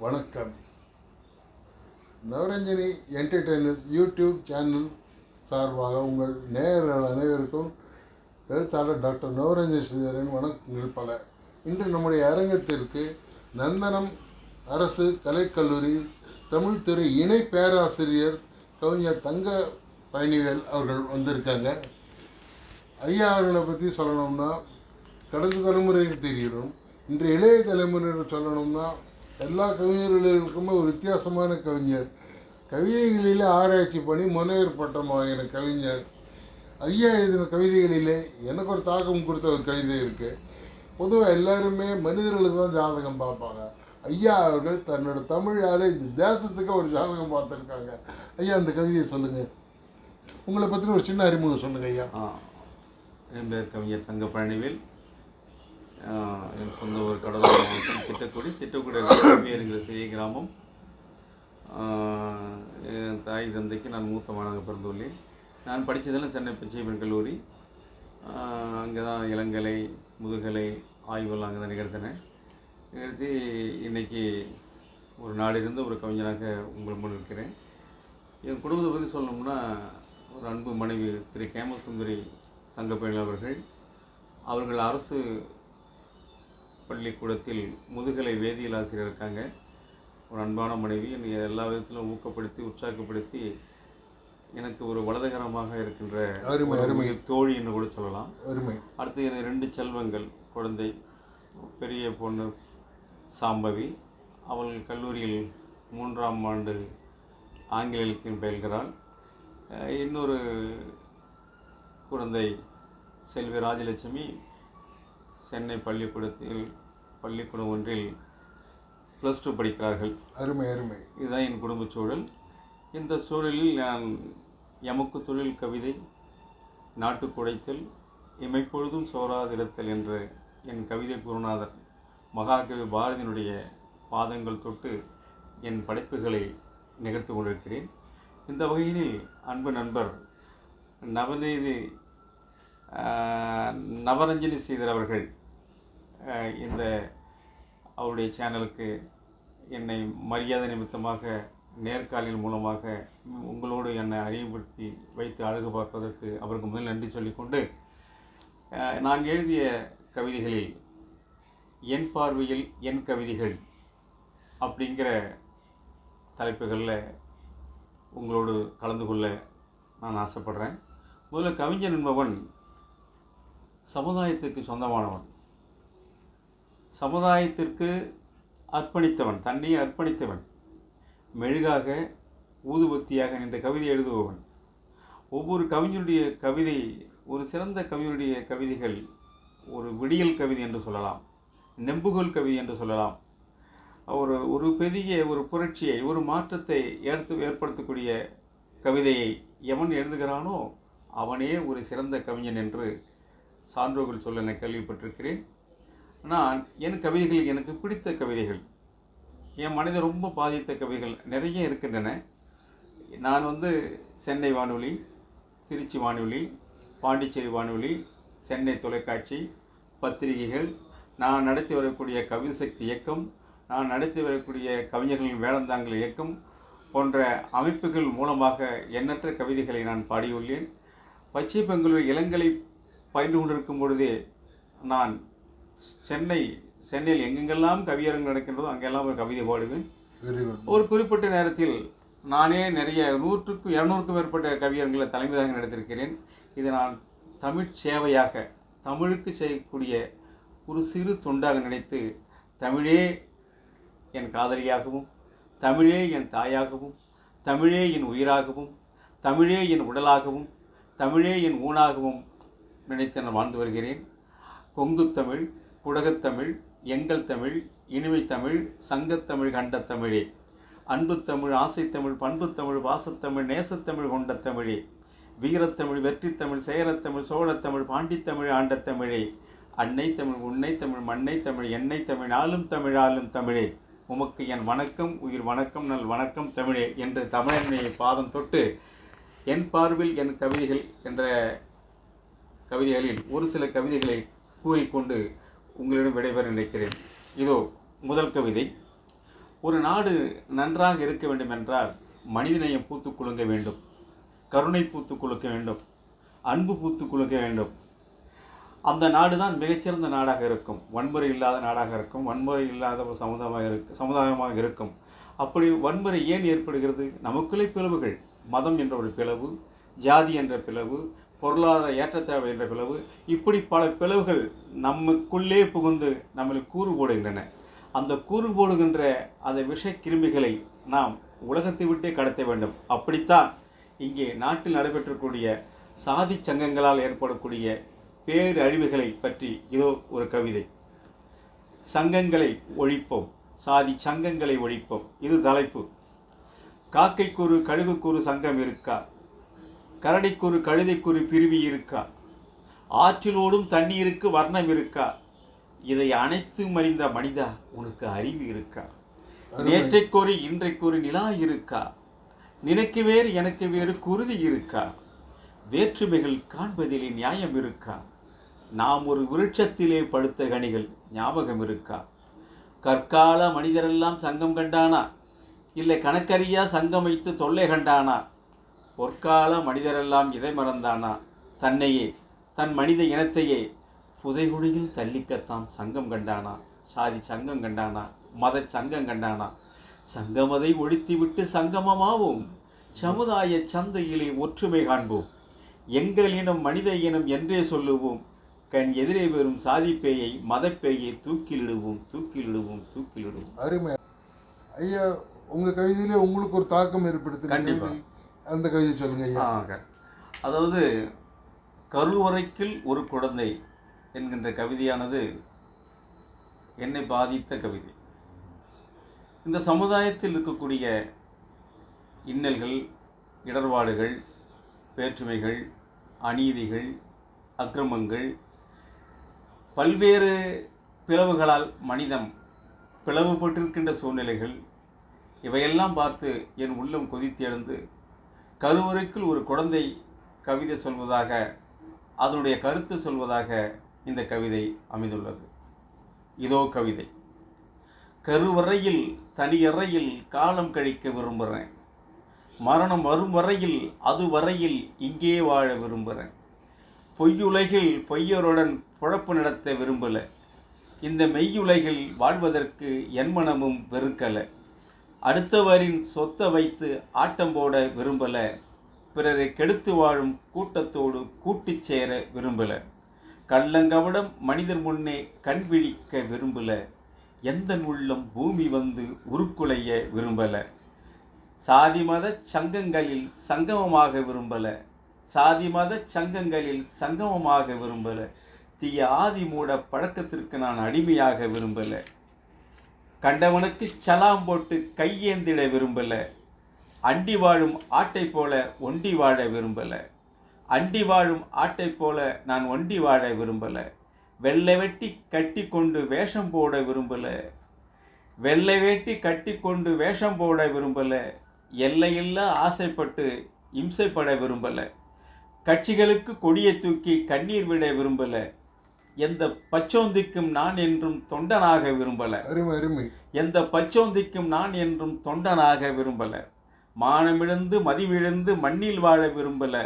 வணக்கம். நவரஞ்சனி என்டர்டெயினர்ஸ் YouTube channel சார்பாக உங்கள் நேயர்கள் அனைவருக்கும் எழுத்தாளர் டாக்டர் நவரஞ்சன் ஸ்ரீதரன் வணக்கங்கள் பல. இன்று நம்முடைய அரங்கத்திற்கு நந்தனம் அரசு கலைக்கல்லூரி தமிழ்துறை இணை பேராசிரியர் கவிஞர் தங்க பயணிகள் அவர்கள் வந்திருக்காங்க. ஐயா அவர்களை பற்றி சொல்லணும்னா கடந்த தலைமுறைக்கு தெரியும். இன்று இளைய தலைமுறையில் சொல்லணும்னா எல்லா கவிஞர்களுக்குமே ஒரு வித்தியாசமான கவிஞர். கவிதைகளிலே ஆராய்ச்சி பண்ணி முனைவர் பட்டம் வாங்கின கவிஞர். ஐயா எழுதின கவிதைகளிலே எனக்கு ஒரு தாக்கம் கொடுத்த ஒரு கவிதை இருக்குது. பொதுவாக எல்லாருமே மனிதர்களுக்கு தான் ஜாதகம் பார்ப்பாங்க. ஐயா அவர்கள் தன்னோட தமிழால் இந்த தேசத்துக்கு ஒரு ஜாதகம் பார்த்துருக்காங்க. ஐயா அந்த கவிதையை சொல்லுங்கள். உங்களை பற்றின ஒரு சின்ன அறிமுகம் சொல்லுங்கள் ஐயா. என் பேர் கவிஞர் தங்க பழனிவேல். என் சொந்த ஒரு கடலூர் மாவட்டம் திட்டக்குடி இருக்கிற சிறிய கிராமம். என் தாய் தந்தைக்கு நான் மூத்த மாணவனாக பிறந்துள்ளேன். நான் படித்ததெல்லாம் சென்னை பச்சையப்பன் கல்லூரி. அங்கே தான் இளங்கலை முதுகலை ஆய்வெல்லாம் அங்கே தான் நிகழ்த்தினேன். நிகழ்த்தி இன்றைக்கி ஒரு நாடிலிருந்து ஒரு கவிஞராக உங்கள் முன் இருக்கிறேன். என் குடும்பத்தை பற்றி சொல்லணும்னா ஒரு அன்பு மனைவி திரு கேமசுந்தரி தங்கப்பயணி அவர்கள் அரசு பள்ளிக்கூடத்தில் முதுகலை வேதியியல் ஆசிரியர் இருக்காங்க. ஒரு அன்பான மனைவி. என்னை எல்லா விதத்திலும் ஊக்கப்படுத்தி உற்சாகப்படுத்தி எனக்கு ஒரு வலதுகரமாக இருக்கின்ற அருமை தோழி என்று கூட சொல்லலாம். அடுத்து எனக்கு 2 செல்வங்கள் குழந்தை. பெரிய பொண்ணு சாம்பவி, அவள் கல்லூரியில் 3ஆம் ஆண்டு ஆங்கில இலக்கியம் பயில்கிறாள். இன்னொரு குழந்தை செல்வி ராஜலட்சுமி சென்னை பள்ளிக்கூடம் ஒன்றில் +2 படிக்கிறார்கள். அருமை அருமை. இதுதான் என் குடும்ப சூழல். இந்த சூழலில் நான் எமக்கு தொழில் கவிதை, நாட்டுக்குடைத்தல், இமைப்பொழுதும் சோராதிருத்தல் என்ற என் கவிதை குருநாதர் மகாகவி பாரதியினுடைய பாதங்கள் தொட்டு என் படைப்புகளை நிகழ்த்து கொண்டிருக்கிறேன். இந்த வகையில் அன்பு நண்பர் நவரஞ்சனி ஸ்ரீதர் அவர்கள் இந்த அவருடைய சேனலுக்கு என்னை மரியாதை நிமித்தமாக நேர்காணல் மூலமாக உங்களோடு என்னை அறிமுகப்படுத்தி வைத்து அழகு பார்ப்பதற்கு அவருக்கு முதல் நன்றி சொல்லிக்கொண்டு, நான் எழுதிய கவிதைகளில் என் பார்வையில் என் கவிதைகள் அப்படிங்கிற தலைப்புகளில் உங்களோடு கலந்து கொள்ள நான் ஆசைப்படுறேன். முதல்ல கவிஞன் என்பவன் சமுதாயத்திற்கு சொந்தமானவன், சமுதாயத்திற்கு அர்ப்பணித்தவன், தன்னையே அர்ப்பணித்தவன், மெழுகாக ஊதுபத்தியாக நின்ற கவிதை எழுதுபவன். ஒவ்வொரு கவிஞனுடைய கவிதை, ஒரு சிறந்த கவிஞனுடைய கவிதைகள் ஒரு விடியல் கவிதை என்று சொல்லலாம், நெம்புகோல் கவிதை என்று சொல்லலாம். ஒரு பெரிய ஒரு புரட்சியை, ஒரு மாற்றத்தை ஏற்படுத்தக்கூடிய கவிதையை எவன் எழுதுகிறானோ அவனே ஒரு சிறந்த கவிஞன் என்று சான்றோர்கள் சொல்ல நான் கேள்விப்பட்டிருக்கிறேன். நான் என் கவிதைகள், எனக்கு பிடித்த கவிதைகள், என் மனதை ரொம்ப பாதித்த கவிதைகள் நிறைய இருக்கின்றன. நான் சென்னை வானொலி, திருச்சி வானொலி, பாண்டிச்சேரி வானொலி, சென்னை தொலைக்காட்சி, பத்திரிகைகள், நான் நடத்தி வரக்கூடிய கவிதை சக்தி இயக்கம், நான் நடத்தி வரக்கூடிய கவிஞர்களின் வேடந்தாங்கல் இயக்கம் போன்ற அமைப்புகள் மூலமாக எண்ணற்ற கவிதைகளை நான் பாடியுள்ளேன். பச்சை பெங்களூர் இளங்கலை பயின்று கொண்டிருக்கும் பொழுதே நான் சென்னையில் எங்கெங்கெல்லாம் கவியரங்கு நடக்கின்றதோ அங்கெல்லாம் ஒரு கவிதை பாடுவேன். ஒரு குறிப்பிட்ட நேரத்தில் நானே நிறைய 100க்கும் 200க்கும் மேற்பட்ட கவியரங்களை தலைமையாக நடத்தியிருக்கிறேன். இதை நான் தமிழ் சேவையாக, தமிழுக்கு செய்யக்கூடிய ஒரு சிறு தொண்டாக நினைத்து, தமிழே என் காதலியாகவும், தமிழே என் தாயாகவும், தமிழே என் உயிராகவும், தமிழே என் உடலாகவும், தமிழே என் ஊனாகவும் நினைத்து நான் வாழ்ந்து வருகிறேன். கொங்கு தமிழ், குடகத்தமிழ், எங்கள் தமிழ், இனிமை தமிழ், சங்கத்தமிழ் கண்ட தமிழே, அன்பு தமிழ், ஆசைத்தமிழ், பண்புத்தமிழ், வாசத்தமிழ், நேசத்தமிழ் கொண்ட தமிழே, வீரத்தமிழ், வெற்றித்தமிழ், சேரத்தமிழ், சோழத்தமிழ், பாண்டித்தமிழ் ஆண்ட தமிழே, அன்னை தமிழ், உன்னை தமிழ், மண்ணை தமிழ், எண்ணெய் தமிழ், ஆளும் தமிழ் ஆளும் தமிழே, உமக்கு என் வணக்கம், உயிர் வணக்கம், நல் வணக்கம் தமிழே என்று தமிழன்மையை பாதம் தொட்டு என் பார்வையில் என் கவிதைகள் என்ற கவிதைகளில் ஒரு சில கவிதைகளை கூறிக்கொண்டு உங்களிடம் விடைபெற நினைக்கிறேன். இதோ முதல் கவிதை. ஒரு நாடு நன்றாக இருக்க வேண்டும் என்றால் மனிதநேயம் பூத்து குலுங்க வேண்டும், கருணை பூத்து குலுக்க வேண்டும், அன்பு பூத்து குலுக்க வேண்டும். அந்த நாடு தான் மிகச்சிறந்த நாடாக இருக்கும், வன்முறை இல்லாத நாடாக இருக்கும், வன்முறை இல்லாத ஒரு சமுதாயமாக இருக்கும். அப்படி வன்முறை ஏன் ஏற்படுகிறது? நமக்குள்ளே பிளவுகள், மதம் என்ற ஒரு பிளவு, ஜாதி என்ற பிளவு, பொருளாதார ஏற்றத்தாழ்வு என்ற பிளவு, இப்படி பல பிளவுகள் நமக்குள்ளே புகுந்து நம்மளை கூறு போடுகின்றன. அந்த கூறு போடுகின்ற அந்த விஷ கிருமிகளை நாம் உலகத்தை விட்டே கடத்த வேண்டும். அப்படித்தான் இங்கே நாட்டில் நடைபெற்றக்கூடிய சாதி சங்கங்களால் ஏற்படக்கூடிய பேரழிவுகளை பற்றி இதோ ஒரு கவிதை. சங்கங்களை ஒழிப்போம், சாதி சங்கங்களை ஒழிப்போம், இது தலைப்பு. காக்கைக்கூறு கழுகுக்கூறு சங்கம் இருக்கா? கரடிக்கூறு கழுதைக்கூறு பிரிவி இருக்கா? ஆற்றிலோடும் தண்ணீருக்கு வர்ணம் இருக்கா? இதை அனைத்தும் அறிந்த மனிதா, உனக்கு அறிவு இருக்கா? நேற்றைக்கொரு இன்றைக்கொரு நிலா இருக்கா? நினைக்கு வேறு எனக்கு வேறு குருதி இருக்கா? வேற்றுமைகள் காண்பதிலே நியாயம் இருக்கா? நாம் ஒரு விருட்சத்திலே படுத்த கனிகள் ஞாபகம் இருக்கா? கற்கால மனிதரெல்லாம் சங்கம் கண்டானா? இல்லை கணக்கறியா சங்கம் வைத்து தொல்லை கண்டானா? பொற்கால மனிதரெல்லாம் இதை மறந்தானா? தன்னையே, தன் மனித இனத்தையே புதைகுழியில் தள்ளிக்கத்தான் சங்கம் கண்டானா? சாதி சங்கம் கண்டானா? மத சங்கம் கண்டானா? சங்கமதை ஒழித்துவிட்டு சங்கமமாவோம், சமுதாய சந்தையிலே ஒற்றுமை காண்போம், எங்கள் இனம் மனித இனம் என்றே சொல்லுவோம், கண் எதிரே வரும் சாதிப்பேயை மதப்பேயை தூக்கிலிடுவோம், தூக்கிலிடுவோம், தூக்கிலிடுவோம். அருமை ஐயா. உங்கள் கவிதையிலே உங்களுக்கு ஒரு தாக்கம் ஏற்படுத்து. கண்டிப்பாக அந்த கவிதை சொல்லுங்க ஐயா. அதாவது கருவறைக்குள் ஒரு குழந்தை என்கின்ற கவிதையானது என்னை பாதித்த கவிதை. இந்த சமுதாயத்தில் இருக்கக்கூடிய இன்னல்கள், இடர்பாடுகள், வேற்றுமைகள், அநீதிகள், அக்கிரமங்கள், பல்வேறு பிளவுகளால் மனிதம் பிளவுபட்டிருக்கின்ற சூழ்நிலைகள், இவையெல்லாம் பார்த்து என் உள்ளம் கொதித்து எழுந்து கருவறைக்குள் ஒரு குழந்தை கவிதை சொல்வதாக, அதனுடைய கருத்து சொல்வதாக இந்த கவிதை அமைந்துள்ளது. இதோ கவிதை. கருவறையில் தனியறையில் காலம் கழிக்க விரும்புகிறேன், மரணம் வரும் வரையில் அது வரையில் இங்கே வாழ விரும்புகிறேன், பொய்யுலகில் பொய்யருடன் பொழப்பு நடத்த விரும்பலை, இந்த மெய்யுலகில் வாழ்வதற்கு என் மனமும் வெறுக்கலை, அடுத்தவரின் சொத்தை வைத்து ஆட்டம் போட விரும்பலை, பிறரை கெடுத்து வாழும் கூட்டத்தோடு கூட்டிச் சேர விரும்பலை, கள்ளங்கவடம் மனிதர் முன்னே கண் விழிக்க விரும்பலை, எந்த உள்ளம் பூமி வந்து உருக்குலைய விரும்பலை, சாதி மத சங்கங்களில் சங்கமமாக விரும்பலை, சாதி மத சங்கங்களில் சங்கமமாக விரும்பலை, தீய ஆதி மூட பழக்கத்திற்கு நான் அடிமையாக விரும்பலை, கண்டவனுக்கு சலாம் போட்டு கையேந்திட விரும்பலை, அண்டி வாழும் ஆட்டை போல ஒண்டி வாழ விரும்பலை, அண்டி வாழும் ஆட்டை போல நான் ஒண்டி வாழ விரும்பலை, வெள்ளை வெட்டி கட்டி கொண்டு வேஷம் போட விரும்பலை, வெள்ளை வேட்டி கட்டி கொண்டு வேஷம் போட விரும்பலை, எல்லையில்லா ஆசைப்பட்டு இம்சைப்பட விரும்பலை, கட்சிகளுக்கு கொடியை தூக்கி கண்ணீர் விட விரும்பலை, எந்த பச்சோந்திக்கும் நான் என்றும் தொண்டனாக விரும்பலை, எந்த பச்சோந்திக்கும் நான் என்றும் தொண்டனாக விரும்பலை, மானமிழந்து மதிவிழந்து மண்ணில் வாழ விரும்பலை,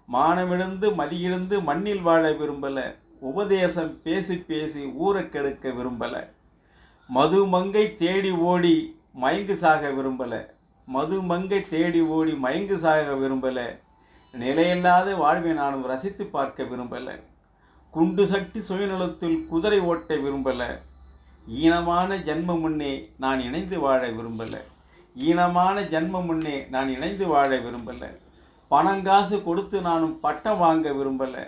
மானமிழந்து மதியிழந்து மண்ணில் வாழ விரும்பலை, உபதேசம் பேசி பேசி ஊறக் கெடுக்க விரும்பலை, மது மங்கை தேடி ஓடி மயங்கு சாக விரும்பலை, மது மங்கை தேடி ஓடி மயங்கு சாக விரும்பலை, நிலையில்லாத வாழ்வை நானும் ரசித்து பார்க்க விரும்பலை, குண்டு சக்தி சுயநலத்தில் குதிரை ஓட்ட விரும்பலை, ஈனமான ஜன்ம முன்னே நான் இணைந்து வாழ விரும்பலை, ஈனமான ஜன்ம முன்னே நான் இணைந்து வாழ விரும்பலை, பணங்காசு கொடுத்து நானும் பட்டம் வாங்க விரும்பலை,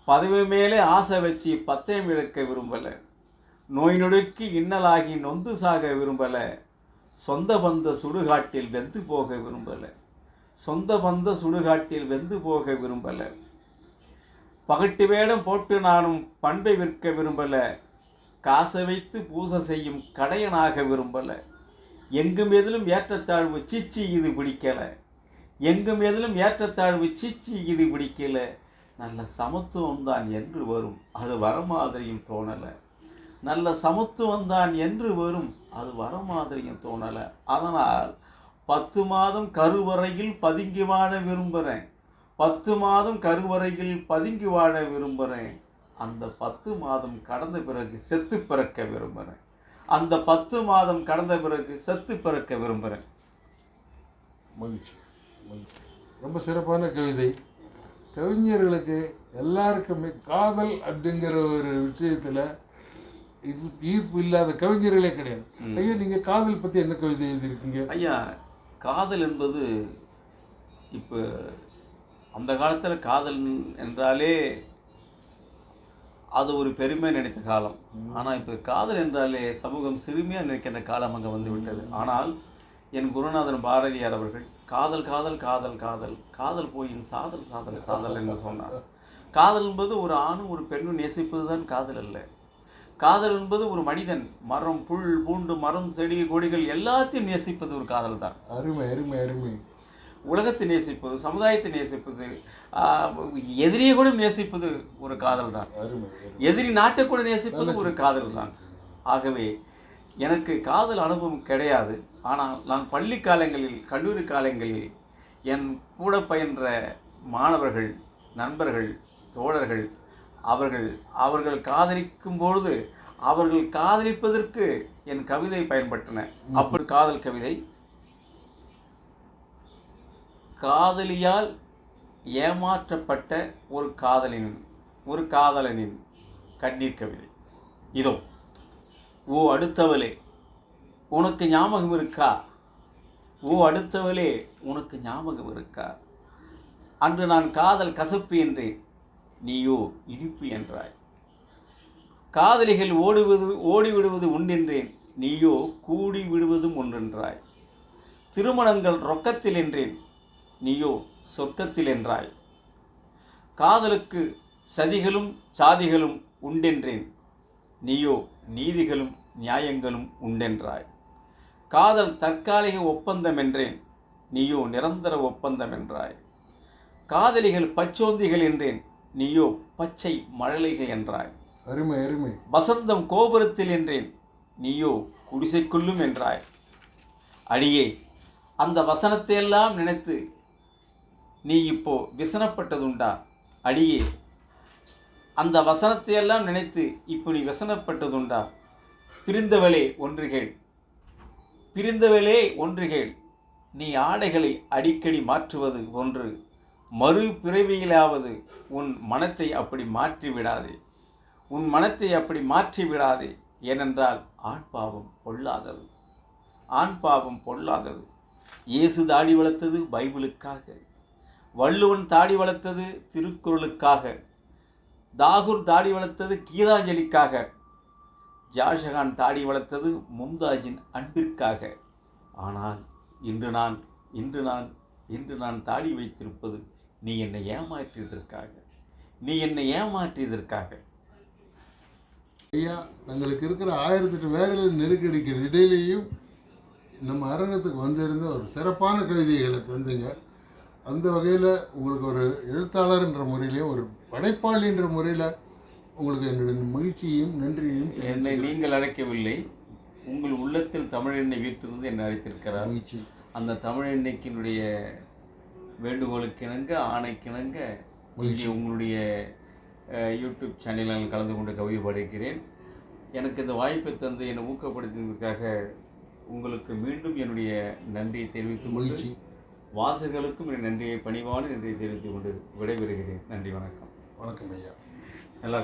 பதவி மேலே ஆசை வச்சு பத்தயம் இழக்க விரும்பலை, நோய் நொடுக்கி இன்னலாகி நொந்து சாக விரும்பலை, சொந்த பந்த சுடுகாட்டில் வெந்து போக விரும்பலை, சொந்த பந்த சுடுகாட்டில் வெந்து போக விரும்பலை, பகட்டு வேடம் போட்டு நானும் பண்பை விற்க விரும்பலை, காசை வைத்து பூசை செய்யும் கடையனாக விரும்பலை, எங்கும் எதிலும் ஏற்றத்தாழ்வு சீச்சி இது பிடிக்கலை, எங்கும் எதிலும் ஏற்றத்தாழ்வு சீச்சி இது பிடிக்கலை, நல்ல சமத்துவம் தான் என்று வரும் அது வரமாதிரியும் தோணலை, நல்ல சமத்துவம் தான் என்று வரும் அது வர மாதிரியும் தோணலை. அதனால் 10 மாதம் கருவறையில் பதுங்கி வாழ விரும்புகிறேன். 10 மாதம் கருவறையில் பதுங்கி வாழ விரும்புகிறேன். அந்த 10 மாதம் கடந்த பிறகு செத்து பிறக்க விரும்புகிறேன். அந்த 10 மாதம் கடந்த பிறகு செத்து பிறக்க விரும்புகிறேன். மகிழ்ச்சி. ரொம்ப சிறப்பான கவிதை. கவிஞர்களுக்கு எல்லாருக்குமே காதல் அப்படிங்கிற ஒரு விஷயத்தில் ஈர்ப்பு இல்லாத கவிஞர்களே கிடையாது. ஐயா, நீங்கள் காதல் பற்றி என்ன கவிதை எழுதியிருக்கீங்க? ஐயா, காதல் என்பது இப்போ அந்த காலத்தில் காதல் என்றாலே அது ஒரு பெருமை நினைத்த காலம். ஆனால் இப்போ காதல் என்றாலே சமூகம் சிறுமையாக நினைக்கின்ற காலம் அங்கே வந்து விட்டது. ஆனால் என் குருநாதன் பாரதியார் அவர்கள் காதல் காதல் காதல் காதல் காதல் போயின் சாதல் சாதல் சாதல் என்று சொன்னார். காதல் என்பது ஒரு ஆணும் ஒரு பெண்ணும் நேசிப்பது தான் காதல் அல்ல. காதல் என்பது ஒரு மனிதன் மரம் புல் பூண்டு மரம் செடி கொடிகள் எல்லாத்தையும் நேசிப்பது ஒரு காதல் தான். அருமை அருமை அருமை. உலகத்தை நேசிப்பது, சமுதாயத்தை நேசிப்பது, எதிரியை கூட நேசிப்பது ஒரு காதல் தான். எதிரி நாட்டை கூட நேசிப்பது ஒரு காதல் தான். ஆகவே எனக்கு காதல் அனுபவம் கிடையாது. ஆனால் நான் பள்ளி காலங்களில் கல்லூரி காலங்களில் என் கூட பயின்ற மாணவர்கள், நண்பர்கள், தோழர்கள் அவர்கள் காதலிக்கும் பொழுது அவர்கள் காதலிப்பதற்கு என் கவிதை பயன்பட்டன. அப்படி காதல் கவிதை, காதலியால் ஏமாற்றப்பட்ட ஒரு காதலனின் கண்ணீர் கவிதை இதோ. ஓ அடுத்தவளே உனக்கு ஞாபகம் இருக்கா? ஓ அடுத்தவளே உனக்கு ஞாபகம் இருக்கா? அன்று நான் காதல் கசப்பு என்றேன், நீயோ இனிப்பு என்றாய். காதலிகள் ஓடிவிடுவது உண்டென்றேன், நீயோ கூடி விடுவதும் ஒன்றென்றாய். திருமணங்கள் ரொக்கத்தில் என்றேன், நீயோ சொர்க்கத்தில் என்றாய். காதலுக்கு சதிகளும் சாதிகளும் உண்டென்றேன், நீயோ நீதிகளும் நியாயங்களும் உண்டென்றாய். காதல் தற்காலிக ஒப்பந்தம் என்றேன், நீயோ நிரந்தர ஒப்பந்தம் என்றாய். காதலிகள் பச்சோந்திகள் என்றேன், நீயோ பச்சை மழலைகள் என்றாய். அருமை அருமை. வசந்தம் கோபுரத்தில் என்றேன், நீயோ குடிசைக்குள்ளும் என்றாய். அடியே, அந்த வசனத்தையெல்லாம் நினைத்து நீ இப்போ விசனப்பட்டதுண்டா? அடியே, அந்த வசனத்தையெல்லாம் நினைத்து இப்போ நீ விசனப்பட்டதுண்டா? பிரிந்தவளே ஒன்றுகள், பிரிந்தவளே ஒன்றுகள், நீ ஆடைகளை அடிக்கடி மாற்றுவது ஒன்று. மறு பிறவியிலாவது உன் மனத்தை அப்படி மாற்றி விடாதே, உன் மனத்தை அப்படி மாற்றி விடாதே. ஏனென்றால் ஆண் பாவம் பொல்லாதது, ஆண் பாவம் பொல்லாதது. இயேசு தாடி வளர்த்தது பைபிளுக்காக, வள்ளுவன் தாடி வளர்த்தது திருக்குறளுக்காக, தாகூர் தாடி வளர்த்தது கீதாஞ்சலிக்காக, ஜாஷகான் தாடி வளர்த்தது மும்தாஜின் அன்பிற்காக. ஆனால் இன்று நான் தாடி வைத்திருப்பது நீ என்னை ஏமாற்றியதற்காக, நீ என்னை ஏமாற்றியதற்காக. ஐயா, தங்களுக்கு இருக்கிற 1008 வேலைகள் நெருக்கடிக்கு இடையிலேயும் நம்ம அரங்கத்துக்கு வந்திருந்த ஒரு சிறப்பான கவிதைகளை தந்துங்க. அந்த வகையில் உங்களுக்கு ஒரு எழுத்தாளர்ன்ற முறையிலையும் ஒரு படைப்பாளின்ற முறையில் உங்களுக்கு என்னுடைய மகிழ்ச்சியையும் நன்றியையும். என்னை நீங்கள் அழைக்கவில்லை, உங்கள் உள்ளத்தில் தமிழெண்ணெய் வீட்டிலிருந்து என்னை அழைத்திருக்கிறார். அந்த தமிழெண்ணெய்க்கினுடைய வேண்டுகோளுக்கிணங்க, ஆணைக்கிணங்க இங்கே உங்களுடைய யூடியூப் சேனலில் கலந்து கொண்டு கவிதை பாடிக்கிறேன். எனக்கு இந்த வாய்ப்பை தந்து என்னை ஊக்கப்படுத்தியதற்காக உங்களுக்கு மீண்டும் என்னுடைய நன்றியை தெரிவித்துக் கொண்டு, வாசகர்களுக்கும் என் நன்றியை பணிவான நன்றியை தெரிவித்துக் கொண்டு விடைபெறுகிறேன். நன்றி, வணக்கம். வணக்கம் ஐயா. நல்லா